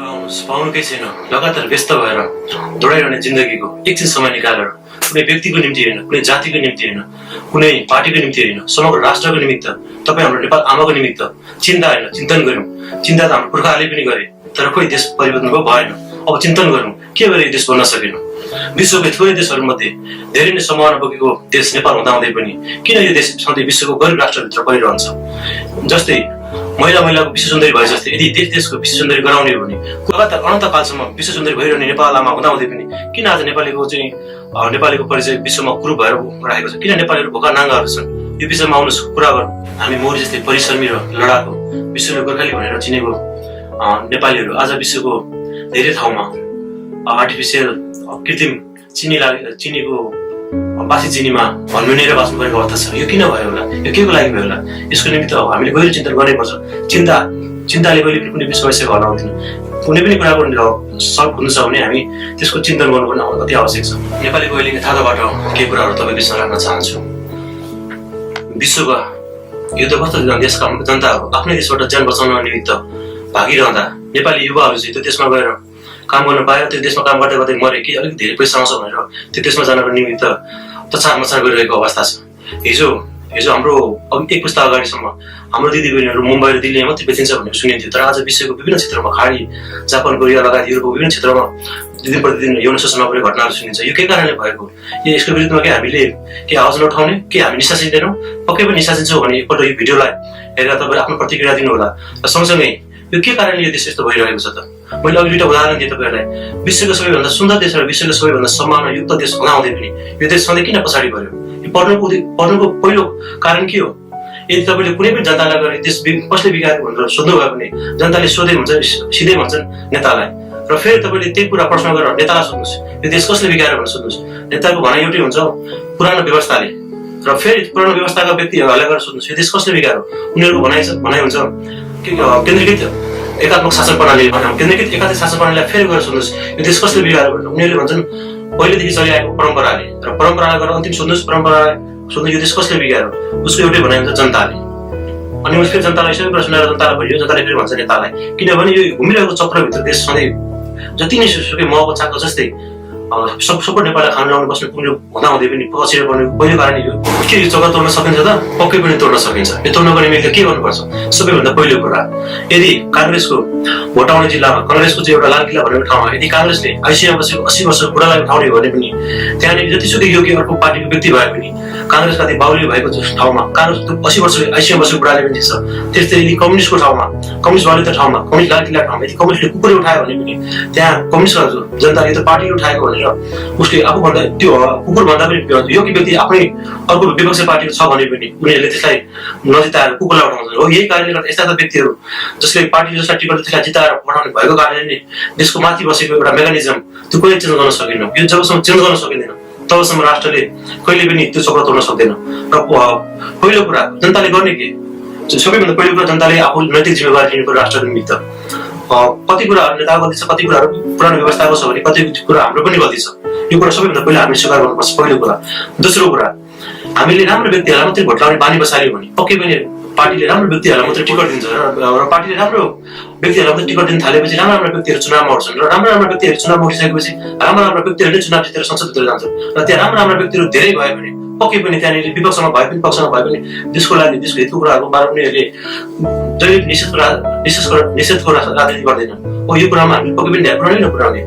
पाउनुकै छैन लगातार व्यस्त भएर दौडाइरहने जिन्दगीको एकछिन समय निकालेर कुनै व्यक्तिको निम्ति होइन, कुनै जातिको निम्ति होइन, कुनै पार्टीको निम्ति होइन, समग्र राष्ट्रको निमित्त तपाईँ हाम्रो नेपाल आमाको निमित्त चिन्ता होइन चिन्तन गरौँ। चिन्ता त हाम्रो पुर्खाहरूले पनि गरे, तर खोइ देश परिवर्तनको भएन। अब चिन्तन गरौँ के भएर यो देश बन्न सकेन। विश्वकै थोरै देशहरूमध्ये धेरै नै सम्भावना बोकेको देश नेपाल हुँदाहुँदै पनि किन यो देश सधैँ विश्वको गरिब राष्ट्रभित्र परिरहन्छ। जस्तै महिलाको विश्व सुन्दरी भए जस्तै यदि देशको विश्व सुन्दरी गराउने हो भने लगातार अनन्तकालसम्म विश्व सुन्दरी भइरहने नेपाल आमा हुँदाहुँदै पनि किन आज नेपालीको परिचय विश्वमा कुरूप भएर राखेको छ। किन नेपालीहरू भोका नाङ्गाहरू छन्। यो विषयमा आउनुहोस् कुरा गरौँ। हामी मोरी जस्तै परिश्रमी र लडाको विश्वले गोर्खाली भनेर चिनेको नेपालीहरू आज विश्वको धेरै ठाउँमा आर्टिफिसियल कृत्रिम चिनीको बासी चिनीमा भन्मिनेर बाँच्नुपर्ने अवस्था छ। यो किन भयो होला, यो के को लागि भयो होला। यसको निमित्त हामीले गहिरो चिन्तन गर्नुपर्छ। चिन्ताले कहिले पनि कुनै समस्याको हल आउँदैन। कुनै पनि कुराको सल्भ हुनु छ भने हामी त्यसको चिन्तन गर्नुपर्ने अति आवश्यक छ। नेपालीको अहिलेको थाहाबाट केही कुराहरू तपाईँ बिचमा राख्न चाहन्छु। विश्वका युद्धग्रस्त देशका जनताहरू आफ्नै देशबाट ज्यान बचाउन निमित्त भागिरहँदा नेपाली युवाहरू चाहिँ त्यो देशमा गएर काम गर्न पायो। त्यो देशमा काम गर्दै गर्दै मरे कि अलिक धेरै पैसा आउँछ भनेर त्यो देशमा जानको निमित्त तछार मछार गरिरहेको अवस्था छ। हिजो हाम्रो एक पुस्ता अगाडिसम्म हाम्रो दिदीबहिनीहरू मुम्बई र दिल्लीमा मात्रै बेचिन्छ भनेर सुनिन्थ्यो। तर आज विश्वको विभिन्न क्षेत्रमा खाडी, जापान, कोरिया लगायत युरोपको विभिन्न क्षेत्रमा दिन प्रतिदिन यौन शोषणमा पनि घटनाहरू सुनिन्छ। यो के कारणले भएको? यसको विरुद्धमा के हामीले के आवाज नउठाउने, के हामी निसासिँदैनौँ? पक्कै पनि निसासिन्छौँ भने एकपल्ट यो भिडियोलाई हेरेर तपाईँले आफ्नो प्रतिक्रिया दिनु होला। र सँगसँगै यो के कारणले यो देश यस्तो भइरहेको छ त? मैले अघि दुईवटा उदाहरण दिएँ तपाईँहरूलाई। विश्वको सबैभन्दा सुन्दर देश र विश्वको सबैभन्दा सम्मानयुक्त देश हुँदाहुँदै पनि यो देश सधैँ किन पछाडि पर्यो? यो पढ्नुको पहिलो कारण के हो? यदि तपाईँले कुनै पनि जनतालाई गएर देश कसले बिगारेको भनेर सोध्नुभयो भने जनताले सिधै भन्छन् नेतालाई। र फेरि तपाईँले त्यही कुरा प्रश्न गरेर नेतालाई सोध्नुहोस् यो देश कसले बिगाऱ्यो भनेर सोध्नुहोस्। नेताको भनाइ एउटै हुन्छ, पुरानो व्यवस्थाले। र फेरि पुरानो व्यवस्थाका व्यक्तिहरूलाई गएर सोध्नुहोस् यो देश कसले बिगाऱ्यो। उनीहरूको भनाइ हुन्छ केन्द्रीकृत एकात्मक शासन प्रणाली, केन्द्रीकृत एकात्मक शासन प्रणालीलाई फेरि गएर सोध्नुहोस् यो देश कसले बिगाऱ्यो भनेर। उनीहरूले भन्छन् पहिलेदेखि चलिआएको परम्पराले। र परम्परालाई गएर अन्तिम सोध्नुहोस्, परम्परालाई सोध्नु यो देश कसले बिगाऱ्यो। उसको एउटै भनाइ हुन्छ जनताले। अनि उस फेरि जनतालाई सबै कुरा सुनाएर जनतालाई भनियो, जनताले फेरि भन्छ नेतालाई। किनभने यो घुमिरहेको चक्रभित्र देश सधैँ जति नै सुकै महको चाको जस्तै सबै नेपाललाई खान ल्याउनु बस्ने पुग्ने हुँदाहुँदै पनि पछिर पर्ने पहिलो कारण यो के यो चक्र तोड्न सकिन्छ त? पक्कै पनि तोड्न सकिन्छ। यो तोड्नको निमित्त के गर्नुपर्छ? सबैभन्दा पहिलो कुरा, यदि काङ्ग्रेसको भोट आउने जिल्लामा काङ्ग्रेसको चाहिँ एउटा लाल किल्ला भनेको ठाउँमा यदि काङ्ग्रेसले आइसिएममा बसेको 80 वर्षको बुढालाई उठाउने हो भने पनि त्यहाँनिर जतिसुकै योग्य अर्को पार्टीको व्यक्ति भए पनि काङ्ग्रेसका बाहुल्य भएको ठाउँमा काङ्ग्रेस 80 वर्ष आइसिएम बसेको बुढाले पनि थिच्छ। त्यस्तै यदि कम्युनिस्टको ठाउँमा, कम्युनिस्ट बाहुल्य ठाउँमा, कम्युनिस्ट लाल किल्ला ठाउँमा यदि कम्युनिस्टले कुकुर उठायो भने पनि त्यहाँ कम्युनिस्टका जनताले त पार्टीले उठाएको भनेर उसले आफूभन्दा त्यो कुकुर भन्दा पनि योग्य व्यक्ति आफ्नै अर्को विपक्षी पार्टीको छ भने पनि उनीहरूले त्यसलाई नजिताएर कुकुरलाई उठाउँछन्। हो यही कारणले गर्दा यस्ता व्यक्तिहरू जसले पार्टी जसलाई टिकट त्यसलाई जिताएर पठाउने भएको कारणले नै देशको माथि बसेको एउटा मेकानिजम त्यो कहिले चेन्ज गर्न सकिन्न। यो जबसम्म चेन्ज गर्न सकिँदैन तबसम्म राष्ट्रले कहिले पनि त्यो चक्र तोड्न सक्दैन। र पहिलो कुरा जनताले गर्ने के? सबैभन्दा पहिलो कुरा जनताले आफू नैतिक जिम्मेवारी लिनुको राष्ट्रको निमित्त। कति कुराहरू नेताको गल्ती छ, कति कुराहरू पुरानो व्यवस्थाको छ भने कति कुरा हाम्रो पनि गल्ती छ। यो कुरा सबैभन्दा पहिला हामीले स्वीकार गर्नुपर्छ पहिलो कुरा। दोस्रो कुरा, हामीले राम्रो व्यक्तिहरूलाई मात्रै भोट लाउने बानी बसाल्यो भने पक्कै पनि पार्टीले राम्रो व्यक्तिहरूलाई मात्रै टिकट दिन्छ। र पार्टीले राम्रो व्यक्तिहरूलाई मात्रै टिकट दिन थालेपछि राम्रो व्यक्तिहरू चुनावमा उठ्छन्। र राम्रो व्यक्तिहरू चुनावमा उठिसकेपछि राम्रो व्यक्तिहरूले चुनाव जितेर संसदभित्र जान्छन्। र त्यहाँ राम्रो व्यक्तिहरू धेरै भयो भने पक्कै पनि त्यहाँनिर विपक्षमा भए पनि पक्षमा भए पनि देशको लागि देशको हितको कुराहरूको बारेमा उनीहरूले जहिले निषेधको राजनीति गर्दैनन्। हो यो कुरामा हामीले पक्कै पनि ध्यान पुर्याउने।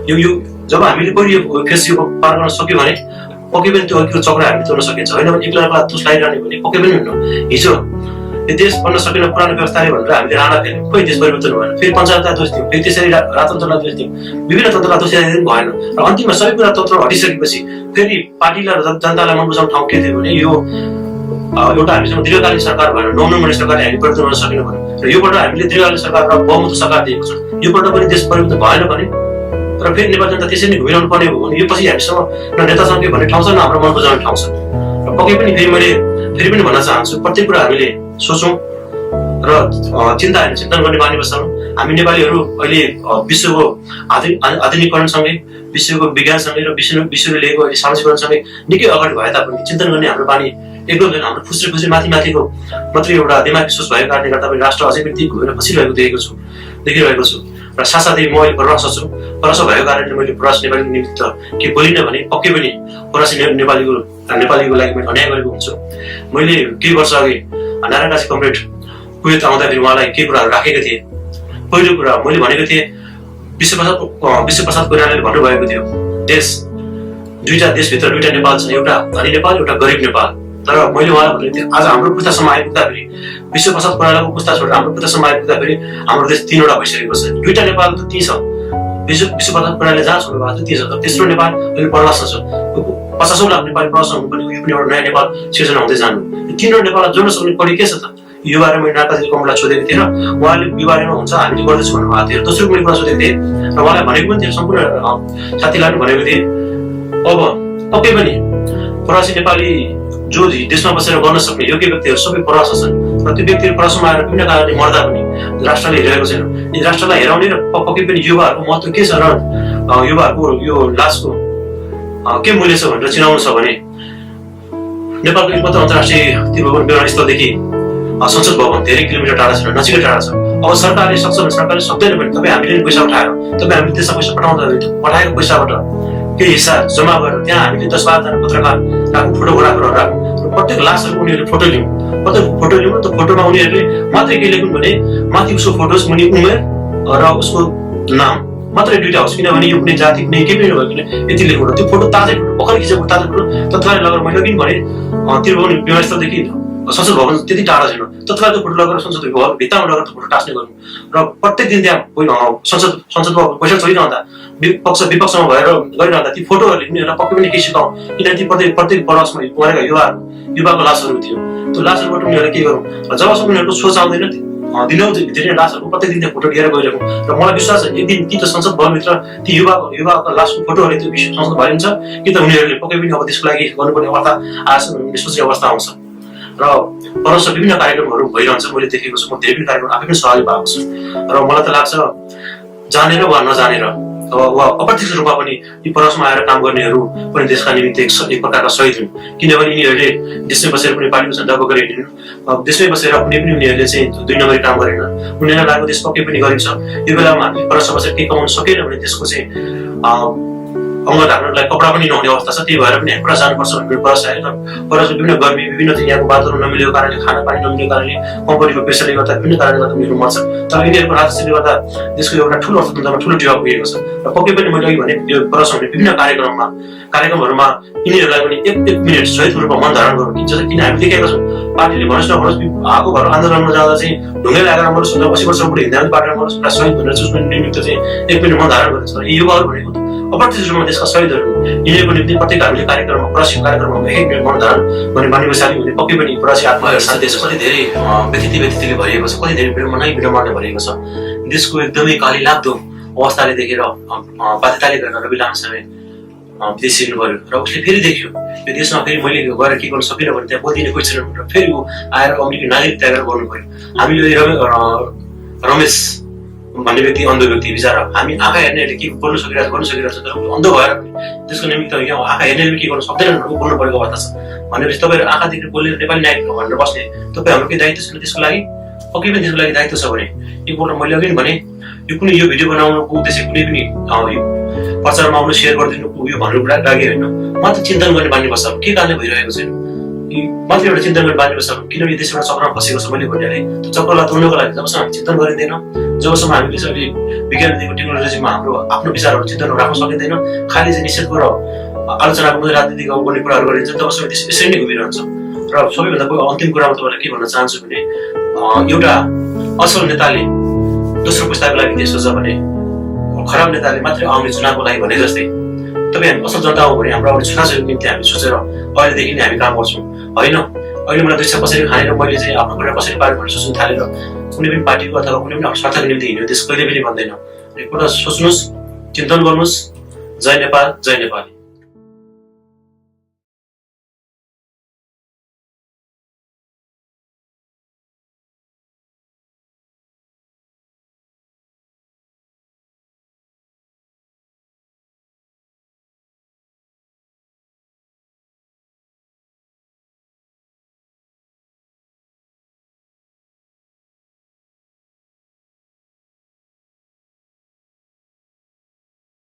यो जब हामीले पहिलो यो फेस यो पार गर्न सक्यो भने पक्कै पनि त्यो चक्र हामीले तोड्न सकिन्छ। होइन भने एक्लै दोष लगाइरहने भने पक्कै पनि हुन्न। हिजो यो देश बन्न सकेन पुरानो व्यवस्थाले भनेर हामीले राणा फेरि खोइ देश परिवर्तन भएन। फेरि पञ्चायतलाई दोष दियौँ, फेरि त्यसरी राजतन्त्रलाई दोष दियौँ, विभिन्न तन्त्रलाई दोष दिँदै भएन। र अन्तिममा सबै कुरा तन्त्र हटिसकेपछि फेरि पार्टीलाई र जनतालाई मन बुझाउने ठाउँ के थियो भने यो एउटा हामीसँग दीर्घकालीन सरकार भएर 9 महिना सरकारले हामी परिवर्तन गर्न सकेन भने र योपल्ट हामीले दीर्घकालीन सरकार र बहुमत सरकार दिएको छ। योपल्ट पनि देश परिवर्तन भएन भने र फेरि नेपाल जनता त्यसरी नै घुमिरहनु पर्ने हो भने यो पछि हामीसँग न नेतासँग भन्ने ठाउँ छ न हाम्रो मन बुझाउने ठाउँ छ। र पक्कै पनि फेरि पनि भन्न चाहन्छु प्रत्येक कुरा हामीले सोचौँ र चिन्तन गर्ने बानी बसालौँ। हामी नेपालीहरू अहिले विश्वको आधुनिकीकरणसँगै विश्वको विज्ञानसँगै र विश्वले लिएको सामाजिकरणसँगै निकै अगाडि भए तापनि चिन्तन गर्ने हाम्रो बानी एकदम छैन। हाम्रो खुसी माथिको मात्रै एउटा दिमागी सोच भएको कारणले गर्दा पनि राष्ट्र अझै पनि घुमेर खसिरहेको देखिरहेको छु। र साथसाथै म अहिले प्रवास छु। प्रवास भएको कारणले मैले प्रवास नेपालीको निमित्त के बोलिनँ भने पक्कै पनि प्रवासी नेपालीको लागि मैले अन्याय गरेको हुन्छु। मैले केही वर्ष अघि नारायण काजी कमरेड कुवेत आउँदाखेरि उहाँलाई केही कुराहरू राखेको थिएँ। पहिलो कुरा मैले भनेको थिएँ, विश्वप्रसाद कोइरालाले भन्नुभएको थियो, दुईटा देशभित्र दुईटा नेपाल छ, एउटा धनी नेपाल, एउटा गरिब नेपाल। तर मैले उहाँलाई भनेको थिएँ, आज हाम्रो पुस्तासम्म आइपुग्दाखेरि विश्वप्रसाद कोइरालाको पुस्ता छोडेर हाम्रो पुस्तासम्म आइपुग्दाखेरि हाम्रो देश 3वटा भइसकेको छ। दुईटा नेपाल त ती छ, विश्वप्रसाद कोइरालाले जहाँ छोड्नु भएको थियो ती छ। तर तेस्रो नेपाल अहिले प्रवासमा छ। 50औं लाख नेपाली प्रवासमा हुनुपर्ने यो पनि एउटा नयाँ नेपाल सिर्जना हुँदै जानु। यो 3वटा नेपाललाई जोड्न सक्ने कडी के छ त? यो बारेमा मैले नारायण काजी कमरेडलाई सोधेको थिएँ र उहाँले यो बारेमा हुन्छ हामीले गर्दैछु भन्नुभएको थियो। दोस्रो मैले कुरा सोधेको थिएँ र उहाँलाई भनेको पनि थियो, सम्पूर्ण साथीलाई पनि भनेको थिएँ, अब पक्कै पनि प्रवासी नेपाली जो देशमा बसेर गर्न सक्ने योग्य व्यक्तिहरू सबै प्रवासमा छन् र त्यो व्यक्तिहरू प्रवासमा आएर विभिन्न कारणले मर्दा पनि राष्ट्रले हेरेको छैन। यी राष्ट्रलाई हेराउने र पक्कै पनि युवाहरूको महत्त्व के छ र युवाहरूको यो लासको के मूल्य छ भनेर चिनाउनु छ भने नेपालको एकमात्र अन्तर्राष्ट्रिय त्रिभुवन विमानस्थलदेखि संसद भवन धेरै किलोमिटर टाढा छ, नजिकै टाढा छ। अब सरकारले सक्छ भने सरकारले सक्दैन भने तपाईँ हामीले पैसा उठाएर हामीले त्यसमा पैसा पठाएको पैसाबाट केही हिस्सा जम्मा गरेर त्यहाँ हामीले 10-12 जना पत्रकार राख्नु, फोटोग्राफरहरू राख्नु र प्रत्येक लासहरूको उनीहरूले फोटो लिउँ। प्रत्येक फोटो लिउँ र त्यो फोटोमा उनीहरूले मात्रै के लेख्नु भने माथि उसको फोटोज, मुनि उमेर र उसको नाम मात्रै दुईटा होस्, किनभने यो कुनै जाति कुनै केही पनि नभइकन यति लेख्नु र त्यो फोटो ताजै फोटो भर्खर खिचेको ताजा फोटो तत्कालै लगेर मैले किन भने त्रिभुवन विमानस्थलदेखि संसद भवन त्यति टाढा छैन, तत्काल त्यो फोटो लगेर संसद भवन भित्तामा लगेर त्यो फोटो टाँस्ने गर्नु र प्रत्येक दिन त्यहाँ संसदमा पैसा चलिरहँदा विपक्षमा भएर गरिरहँदा ती फोटोहरूले उनीहरूलाई पक्कै पनि केही सिकाउँ। किनभने ती प्रत्येक प्रवासमा मरेका युवाको लासहरू थियो। त्यो लासहरूबाट उनीहरूले के गरौँ र जबसम्म उनीहरूको सोच आउँदैन दिनौ लासहरूको प्रत्येक दिन त्यहाँ फोटो लिएर गइरहेको र मलाई विश्वास छ एक दिन कि त संसद भवनभित्र ती युवाको लासको फोटोहरूले त्यो संसद भइन्छ कि त उनीहरूले पक्कै पनि अब त्यसको लागि गर्नुपर्ने अवस्था आएछ भन्ने सोच्ने अवस्था आउँछ र परस्पर विभिन्न कार्यक्रमहरू भइरहन्छ। मैले देखेको छु, म धेरै पनि कार्यक्रम आफै पनि सहभागी भएको छु र मलाई त लाग्छ जानेर वा नजानेर वा अप्रत्यक्ष रूपमा पनि यी परस्परमा आएर काम गर्नेहरू पनि देशका निमित्त एक प्रकारका शहीद हुन्। किनभने यिनीहरूले देशमै बसेर कुनै पार्टीको झन्डा बोकेर हिँडेनन्, देशमै बसेर कुनै पनि उनीहरूले चाहिँ 2 नम्बरी काम गरेन। उनीहरूलाई लागेको देश पक्कै पनि गरिब छ। यो बेलामा हामी परस्पर बसेर केही कमाउन सकेन भने त्यसको चाहिँ अङ्ग ढाक्नलाई कपडा पनि नहुने अवस्था छ। त्यही भएर पनि हामी परस जानुपर्छ भन्ने परस आयो। परस विभिन्न गर्मी, विभिन्न यहाँको वातावरण नमिलेको कारणले, खाना पानी नमिलेको कारणले, कम्पनीको प्रेसरले गर्दा विभिन्न कारणले गर्दा उनीहरू मर्छ। तर यिनीहरूको राजनीतिले गर्दा देशको एउटा ठुलो अर्थतन्त्रमा ठुलो टेवा पुगेको छ र पक्कै पनि मैले अघि भने यो परस हुने विभिन्न कार्यक्रमहरूमा यिनीहरूलाई पनि एक मिनट सहितको रूपमा मन धारण गरौँ। किन हामी देखेका छौँ पार्टीले भन्नुहोस् नभनुहोस् आएको घर आन्दोलनमा जाँदा चाहिँ ढुङ्गे लागेर मरोस्, 80 वर्ष बुढी हिँड्दा पनि पार्टीमा मरोस्, एउटा शहीद भनेर चुस्ने निमित्त चाहिँ 1 मिनट मन धारण गरेको छ। यी युवाहरू भनेको अप्रत्यक्ष रूपमा देशका शहीदहरू यिनीहरूको निम्ति प्रत्येक हामीले कार्यक्रममा प्रशिक्षण कार्यक्रममा 1 मिनट मन धारण गर्ने मानिवसाली हुने पक्कै पनि प्रवासी आत्मा देश कति धेरै व्यतिथिले भरिएको छ, कति धेरै विडम्बनाले भरिएको छ। देशको एकदमै काली लाग्दो अवस्थाले देखेर बाध्यताले गर्दा रवि लामिछाने विदेश हिँड्नु पर्यो र उसले फेरि देख्यो यो देशमा फेरि मैले गएर के गर्न सकिनँ भने त्यहाँ बोलिदिने कोही छैन भनेर फेरि ऊ आएर अमेरिकी नागरिक त्यागेर गर्नु पर्यो। हामीले रमेश भन्ने व्यक्ति अन्ध व्यक्ति बिचरा हामी आँखा हेर्नेहरूले के बोल्न सकिरहेको छ तर अन्ध भएर पनि त्यसको निमित्त यहाँ आँखा हेर्नेले के गर्न सक्दैन भनेर बोल्नु परेको अवस्था छ। भनेपछि तपाईँहरू आँखा देखेर बोलेर नेपाली नागरिक भनेर बस्ने तपाईँ हाम्रो केही दायित्व छैन त्यसको लागि? पक्कै पनि त्यसको लागि दायित्व छ भने एकपल्ट मैले अघि भने यो भिडियो बनाउनुको उद्देश्य कुनै पनि प्रचारमा आउनु सेयर गरिदिनुको यो भन्नुको लागि होइन, मात्र चिन्तन गर्ने बानी बस्छ के कारणले भइरहेको छैन मात्र एउटा चिन्तन गर्ने बानी बस्छ। किनभने देशबाट चक्रमा फसेको छ मैले भनिहालेँ। त्यो चक्रलाई तोड्नको लागि जबसम्म हामी चिन्तन गरिँदैन, जबसम्म हामीले चाहिँ विज्ञान टेक्नोलोजीमा हाम्रो आफ्नो विचारहरू चिन्तन राख्न सकिँदैन, खालि चाहिँ निषेधको र आलोचनाको राजनीतिक गर्ने कुराहरू गरिन्छ, तबसम्म देश यसरी नै घुमिरहन्छ। र सबैभन्दा अन्तिम कुरामा तपाईँलाई के भन्न चाहन्छु भने एउटा असल नेताले दोस्रो पुस्ताको लागि देश सोच्छ भने खराब नेताले मात्रै आउने चुनावको लागि भने जस्तै तपाईँ हामी असल जनता हो भने हाम्रो आउने चुनावको निम्ति हामी सोचेर अहिलेदेखि नै हामी काम गर्छौँ होइन। अहिले मलाई 2 पैसा कसरी खानेर मैले चाहिँ आफ्नो कुरा कसरी पार्यो भनेर सोच्नु थालेर कुनै पनि पार्टीको अथवा कुनै पनि स्वार्थको निम्ति हिँड्यो त्यस कहिले पनि भन्दैन। एकपल्ट सोच्नुहोस्, चिन्तन गर्नुहोस्। जय नेपाल, जय नेपाली।